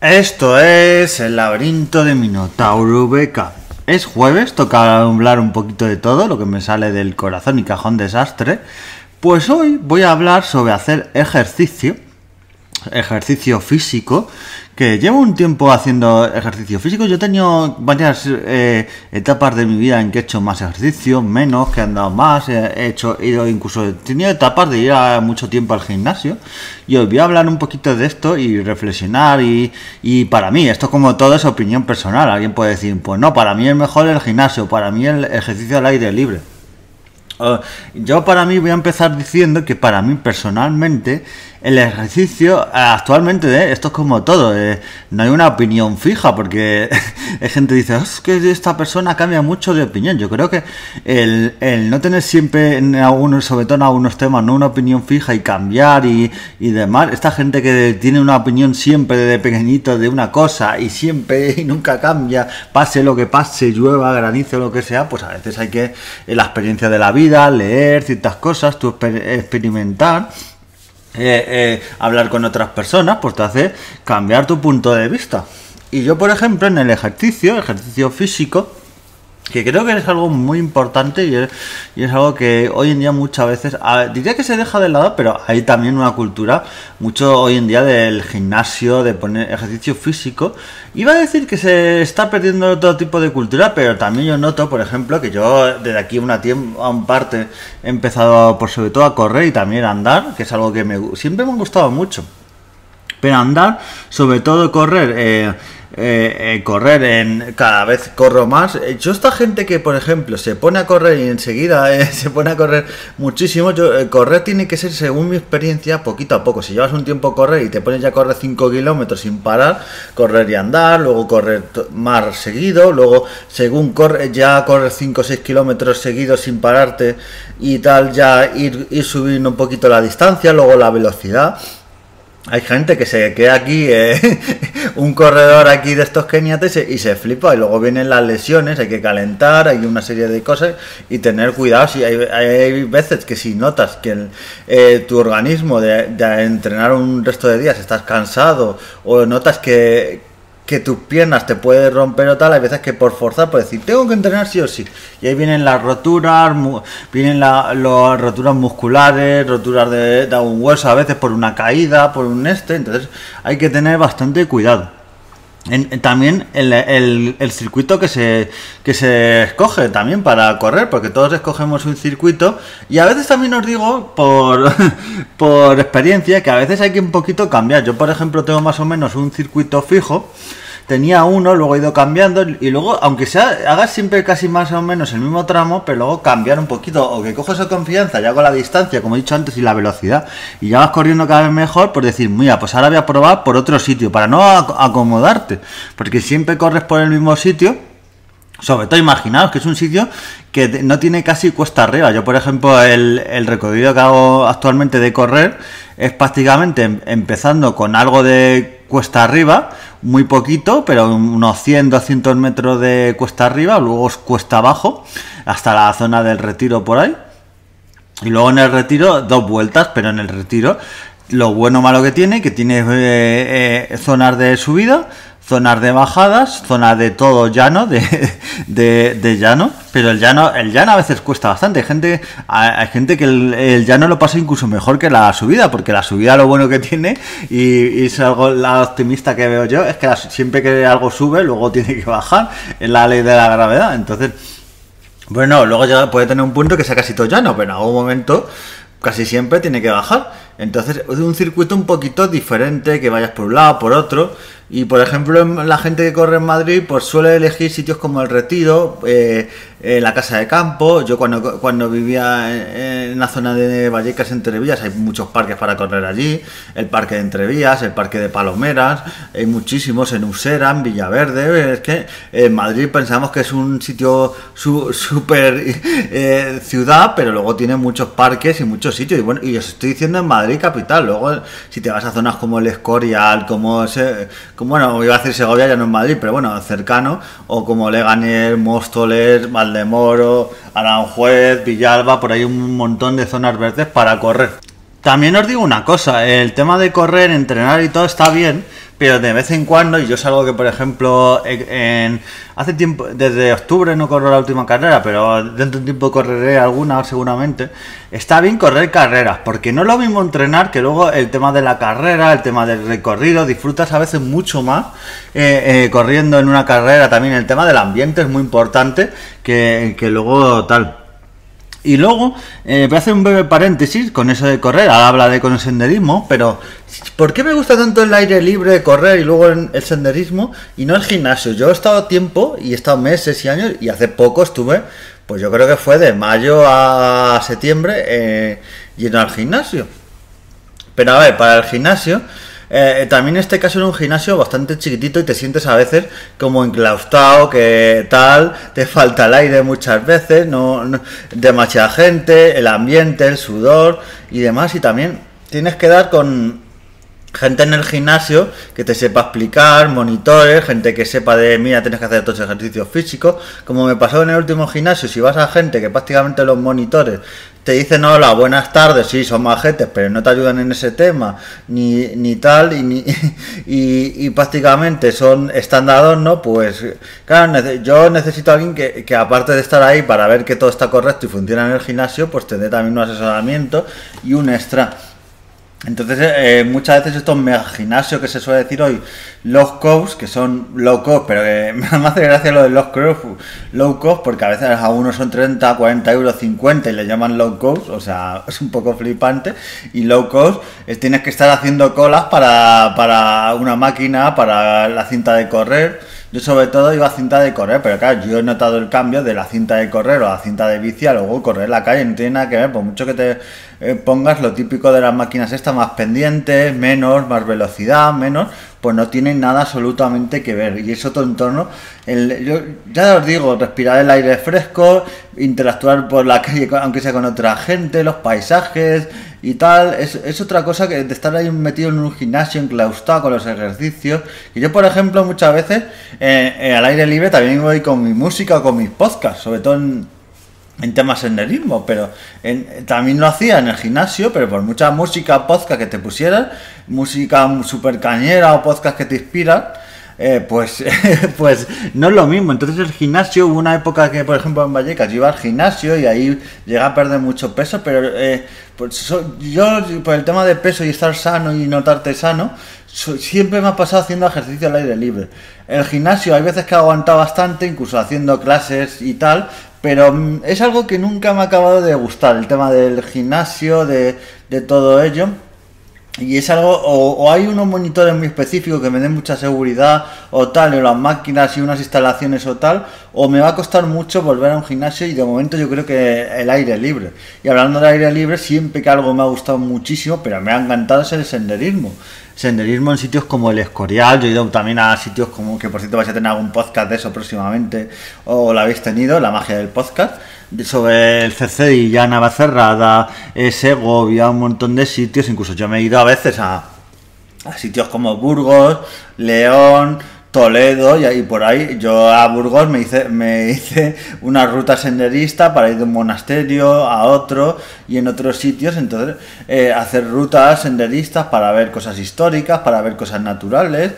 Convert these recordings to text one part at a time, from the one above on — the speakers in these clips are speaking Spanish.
Esto es el laberinto de Minotauro Beca. Es jueves, toca hablar un poquito de todo, lo que me sale del corazón y cajón desastre. Pues hoy voy a hablar sobre hacer ejercicio físico, que llevo un tiempo haciendo ejercicio físico. Yo he tenido varias etapas de mi vida en que he hecho más ejercicio, menos, que he andado más, he tenido etapas de ir a mucho tiempo al gimnasio, y os voy a hablar un poquito de esto y reflexionar, y para mí, esto como todo es opinión personal. Alguien puede decir, pues no, para mí es mejor el gimnasio, para mí el ejercicio al aire libre. Yo para mí voy a empezar diciendo que para mí personalmente el ejercicio actualmente, esto es como todo, no hay una opinión fija, porque hay gente que dice, es que esta persona cambia mucho de opinión. Yo creo que el no tener siempre, sobre todo en algunos temas, no una opinión fija y cambiar y demás, esta gente que tiene una opinión siempre desde pequeñito de una cosa y siempre y nunca cambia, pase lo que pase, llueva, granizo, lo que sea, pues a veces hay que, la experiencia de la vida, leer ciertas cosas, tú experimentar, hablar con otras personas, pues te hace cambiar tu punto de vista. Y yo, por ejemplo, en el ejercicio físico, que creo que es algo muy importante y es algo que hoy en día muchas veces, diría que se deja de lado, pero hay también una cultura mucho hoy en día del gimnasio, de poner ejercicio físico. Iba a decir que se está perdiendo todo tipo de cultura, pero también yo noto, por ejemplo, que yo desde aquí a un parte he empezado sobre todo a correr y también a andar, que es algo que siempre me ha gustado mucho. Pero andar, sobre todo correr, cada vez corro más. Yo, esta gente que, por ejemplo, se pone a correr y enseguida se pone a correr muchísimo, correr tiene que ser, según mi experiencia, poquito a poco. Si llevas un tiempo a correr y te pones ya a correr 5 kilómetros sin parar, correr y andar, luego correr más seguido, luego según corres 5 o 6 kilómetros seguidos sin pararte y tal, ya ir subiendo un poquito la distancia, luego la velocidad. Hay gente que se queda aquí, un corredor aquí de estos keniates y se flipa, y luego vienen las lesiones, hay que calentar, hay una serie de cosas y tener cuidado. Si hay veces que si notas que tu organismo de entrenar un resto de días estás cansado, o notas que tus piernas te pueden romper o tal, hay veces que por forzar, por decir, tengo que entrenar sí o sí, y ahí vienen las roturas, las roturas musculares, roturas de un hueso, a veces por una caída, entonces hay que tener bastante cuidado. También el circuito que se escoge también para correr, porque todos escogemos un circuito, y a veces también os digo por experiencia que a veces hay que un poquito cambiar. Yo, por ejemplo, tengo más o menos un circuito fijo. Tenía uno, luego he ido cambiando, y luego, aunque hagas siempre casi más o menos el mismo tramo, pero luego cambiar un poquito, o que coges esa confianza ya con la distancia, como he dicho antes, y la velocidad, y ya vas corriendo cada vez mejor, por decir, mira, pues ahora voy a probar por otro sitio, para no acomodarte, porque siempre corres por el mismo sitio. Sobre todo, imaginaos que es un sitio que no tiene casi cuesta arriba. Yo, por ejemplo, el recorrido que hago actualmente de correr es prácticamente empezando con algo de cuesta arriba, muy poquito, pero unos 100, 200 metros de cuesta arriba, luego es cuesta abajo, hasta la zona del Retiro por ahí. Y luego en el Retiro 2 vueltas, pero en el Retiro lo bueno o malo que tiene zonas de subida, zonas de bajadas, zonas de todo llano, de llano, pero el llano a veces cuesta bastante. Hay gente que el llano lo pasa incluso mejor que la subida, porque la subida lo bueno que tiene, y es algo, la optimista que veo yo, es que siempre que algo sube, luego tiene que bajar, es la ley de la gravedad. Entonces, bueno, luego ya puede tener un punto que sea casi todo llano, pero en algún momento casi siempre tiene que bajar. Entonces es un circuito un poquito diferente, que vayas por un lado, por otro. Y por ejemplo, la gente que corre en Madrid pues suele elegir sitios como el Retiro, la Casa de Campo. Yo cuando vivía en la zona de Vallecas, Entrevías, hay muchos parques para correr allí. El parque de Entrevías, el parque de Palomeras, hay muchísimos en Usera, en Villaverde. Es que en Madrid pensamos que es un sitio súper ciudad, pero luego tiene muchos parques y muchos sitios. Y bueno, y os estoy diciendo en Madrid capital. Luego, si te vas a zonas como el Escorial, bueno, iba a decir Segovia, ya no en Madrid, pero bueno, cercano, o como Leganés, Móstoles, Valdemoro, Aranjuez, Villalba, por ahí un montón de zonas verdes para correr. También os digo una cosa, el tema de correr, entrenar y todo está bien, pero de vez en cuando, y yo es algo que, por ejemplo, hace tiempo, desde octubre no corro la última carrera, pero dentro de un tiempo correré alguna seguramente. Está bien correr carreras, porque no es lo mismo entrenar que luego el tema de la carrera, el tema del recorrido, disfrutas a veces mucho más corriendo en una carrera. También el tema del ambiente es muy importante que luego tal. Y luego, voy a hacer un breve paréntesis con eso de correr, ahora hablaré con el senderismo, pero ¿por qué me gusta tanto el aire libre, correr y luego el senderismo y no el gimnasio? Yo he estado tiempo y he estado meses y años y hace poco estuve, pues yo creo que fue de mayo a septiembre yendo al gimnasio. Pero a ver, para el gimnasio... también en este caso era un gimnasio bastante chiquitito y te sientes a veces como enclaustado, que tal, te falta el aire muchas veces, no demasiada gente, el ambiente, el sudor y demás, y también tienes que dar con gente en el gimnasio que te sepa explicar, monitores, gente que sepa de, mira, tienes que hacer estos ejercicios físicos, como me pasó en el último gimnasio. Si vas a gente que prácticamente los monitores te dicen hola, buenas tardes, sí, son majetes, pero no te ayudan en ese tema, ni tal, y prácticamente son estándares, ¿no? Pues, claro, yo necesito a alguien que aparte de estar ahí para ver que todo está correcto y funciona en el gimnasio, pues te dé también un asesoramiento y un extra. Entonces, muchas veces estos mega gimnasios que se suele decir hoy, low cost, que son low cost, pero que me hace gracia lo de low cost, porque a veces a uno son 30, 40 euros, 50 y le llaman low cost, o sea, es un poco flipante. Y low cost tienes que estar haciendo colas para una máquina, para la cinta de correr. Yo sobre todo iba a cinta de correr, pero claro, yo he notado el cambio de la cinta de correr o la cinta de bici a luego correr en la calle, no tiene nada que ver, por mucho que te pongas lo típico de las máquinas estas, más pendientes, menos, más velocidad, menos, pues no tienen nada absolutamente que ver. Y es otro entorno, yo ya os digo, respirar el aire fresco, interactuar por la calle, aunque sea con otra gente, los paisajes y tal, es otra cosa que de estar ahí metido en un gimnasio enclaustado con los ejercicios. Y yo, por ejemplo, muchas veces al aire libre también voy con mi música o con mis podcasts, sobre todo en temas senderismo, pero también lo hacía en el gimnasio, pero por mucha música, podcast que te pusieran, música super cañera o podcast que te inspiran, pues no es lo mismo. Entonces el gimnasio, hubo una época que, por ejemplo, en Vallecas yo iba al gimnasio y ahí llegué a perder mucho peso, pero pues yo por el tema de peso y estar sano y notarte sano, siempre me ha pasado haciendo ejercicio al aire libre. El gimnasio hay veces que he aguantado bastante, incluso haciendo clases y tal, pero es algo que nunca me ha acabado de gustar, el tema del gimnasio, de todo ello. Y es algo, o hay unos monitores muy específicos que me den mucha seguridad o tal, o las máquinas y unas instalaciones o tal, o me va a costar mucho volver a un gimnasio, y de momento yo creo que el aire libre. Y hablando del aire libre, siempre que algo me ha gustado muchísimo, pero me ha encantado, es el senderismo. Senderismo en sitios como el Escorial. Yo he ido también a sitios como, que por cierto vais a tener algún podcast de eso próximamente, o lo habéis tenido, la magia del podcast, sobre el Cercedilla, Navacerrada, Segovia, un montón de sitios. Incluso yo me he ido a veces a sitios como Burgos, León, Toledo, y ahí por ahí. Yo a Burgos me hice una ruta senderista para ir de un monasterio a otro y en otros sitios. Entonces hacer rutas senderistas para ver cosas históricas, para ver cosas naturales,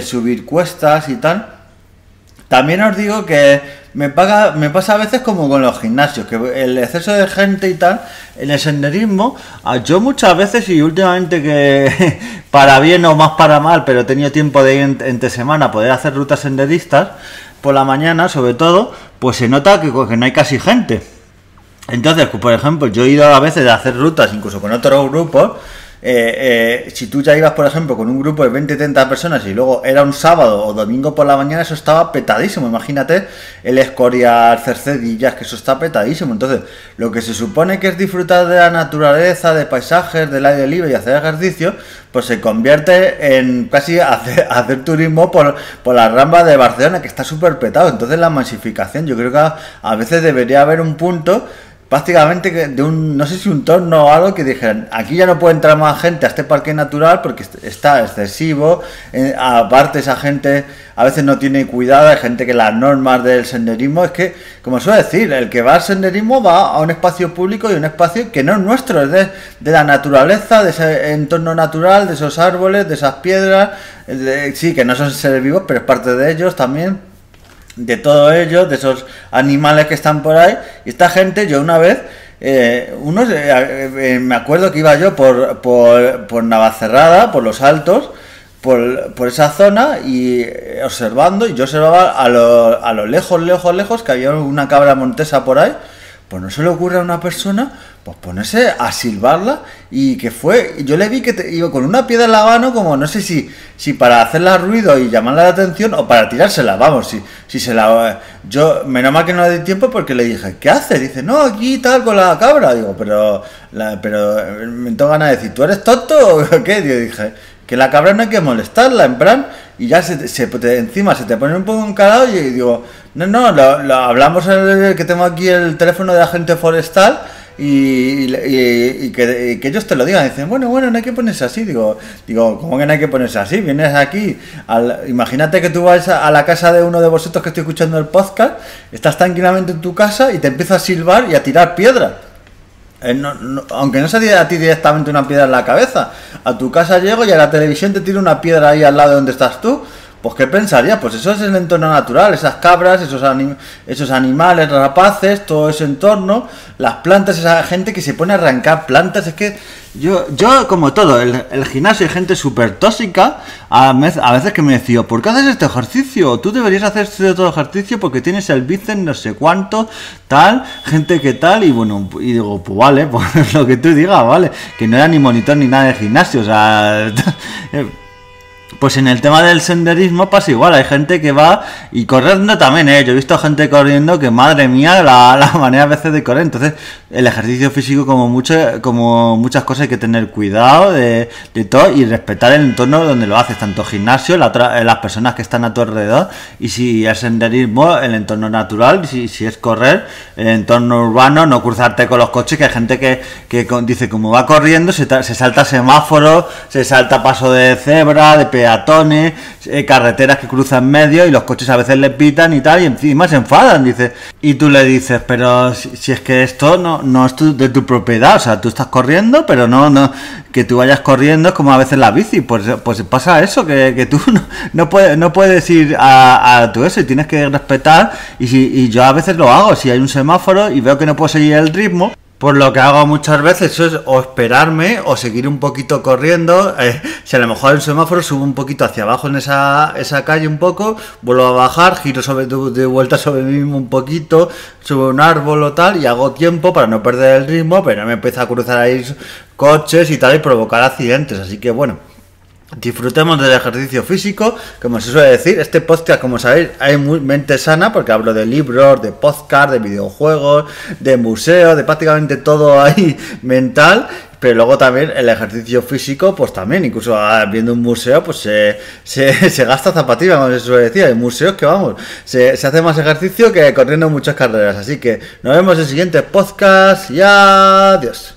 subir cuestas y tal. También os digo que me pasa a veces como con los gimnasios, que el exceso de gente y tal, en el senderismo, yo muchas veces, y últimamente que para bien o más para mal, pero he tenido tiempo de ir entre semana poder hacer rutas senderistas, por la mañana sobre todo, pues se nota que no hay casi gente. Entonces, por ejemplo, yo he ido a veces a hacer rutas incluso con otros grupos. Si tú ya ibas, por ejemplo, con un grupo de 20-30 personas y luego era un sábado o domingo por la mañana, eso estaba petadísimo. Imagínate el Escorial, Cercedillas, que eso está petadísimo. Entonces, lo que se supone que es disfrutar de la naturaleza, de paisajes, del aire libre y hacer ejercicio, pues se convierte en casi hacer turismo por la Rambla de Barcelona, que está súper petado. Entonces, la masificación, yo creo que a veces debería haber un punto prácticamente de un, no sé si un torno o algo, que dijeran, aquí ya no puede entrar más gente a este parque natural porque está excesivo, aparte esa gente a veces no tiene cuidado, hay gente que las normas del senderismo, es que, como suele decir, el que va al senderismo va a un espacio público y un espacio que no es nuestro, es de la naturaleza, de ese entorno natural, de esos árboles, de esas piedras, sí, que no son seres vivos, pero es parte de ellos también, de todo ello, de esos animales que están por ahí. Y esta gente, yo una vez, me acuerdo que iba yo por Navacerrada, por los Altos, por esa zona, y observando, y yo observaba a lo lejos, que había una cabra montesa por ahí. Pues no se le ocurre a una persona pues ponerse a silbarla, y que fue, yo le vi que iba con una piedra en la mano, como no sé si para hacerla ruido y llamarla la atención o para tirársela, vamos, si se la, yo menos mal que no le di tiempo, porque le dije, ¿qué haces? Dice, no, aquí tal con la cabra. Digo, pero me entró ganas de decir, ¿tú eres tonto o qué? Yo dije, que la cabra no hay que molestarla, en plan, y ya encima se te pone un poco encalado, y digo, no, lo hablamos que tengo aquí el teléfono de agente forestal, y que ellos te lo digan. Dicen, bueno, no hay que ponerse así. Digo, ¿cómo que no hay que ponerse así? Vienes aquí, imagínate que tú vas a la casa de uno de vosotros que estoy escuchando el podcast, estás tranquilamente en tu casa y te empieza a silbar y a tirar piedras. Aunque no se a ti directamente una piedra en la cabeza, a tu casa llego y a la televisión te tiro una piedra ahí al lado de donde estás tú. Pues ¿qué pensaría? Pues eso es el entorno natural, esas cabras, esos animales rapaces, todo ese entorno, las plantas, esa gente que se pone a arrancar plantas. Es que yo como todo, el gimnasio hay gente súper tóxica, a veces que me decía, ¿por qué haces este ejercicio? Tú deberías hacer todo ejercicio porque tienes el bíceps no sé cuánto, tal, gente que tal, y bueno, y digo, pues vale, pues lo que tú digas, vale, que no era ni monitor ni nada de gimnasio, o sea... Pues en el tema del senderismo pasa igual, hay gente que va, y corriendo también, yo he visto gente corriendo que, madre mía, la manera a veces de correr. Entonces el ejercicio físico, como muchas cosas, hay que tener cuidado de todo, y respetar el entorno donde lo haces, tanto gimnasio, las personas que están a tu alrededor, y si es senderismo, el entorno natural, y si es correr, el entorno urbano, no cruzarte con los coches, que hay gente que dice, como va corriendo, se salta semáforos, se salta paso de cebra, de peatones, carreteras que cruzan medio, y los coches a veces le pitan y tal, y encima se enfadan, dice, y tú le dices, pero si es que esto no es de tu propiedad, o sea, tú estás corriendo, pero no que tú vayas corriendo es como a veces la bici, pues pasa eso, que tú no puedes ir a tu eso, y tienes que respetar, y yo a veces lo hago, si hay un semáforo y veo que no puedo seguir el ritmo, pues lo que hago muchas veces eso es o esperarme o seguir un poquito corriendo. Si a lo mejor el semáforo, subo un poquito hacia abajo en esa calle un poco, vuelvo a bajar, giro de vuelta sobre mí mismo un poquito, subo un árbol o tal, y hago tiempo para no perder el ritmo, pero no me empieza a cruzar ahí coches y tal y provocar accidentes. Así que bueno, disfrutemos del ejercicio físico, como se suele decir. Este podcast, como sabéis, hay muy mente sana, porque hablo de libros, de podcast, de videojuegos, de museos, de prácticamente todo ahí mental. Pero luego también el ejercicio físico, pues también, incluso viendo un museo, pues se gasta zapatillas, como se suele decir. Hay museos que, vamos, se hace más ejercicio que corriendo muchas carreras. Así que nos vemos en el siguiente podcast y adiós.